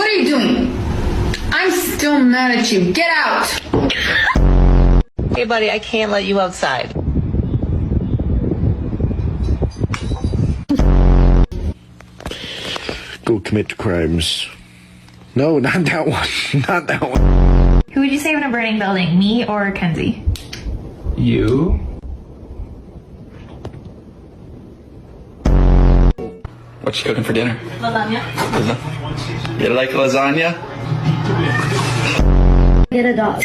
are you doing? I'm still mad at you. Get out! Hey, buddy, I can't let you outside. Go commit crimes. No, not that one. Not that one. Who would you save in a burning building, me or Kenzie? You? What you cooking for dinner? Lasagna. You like lasagna? Get a dog.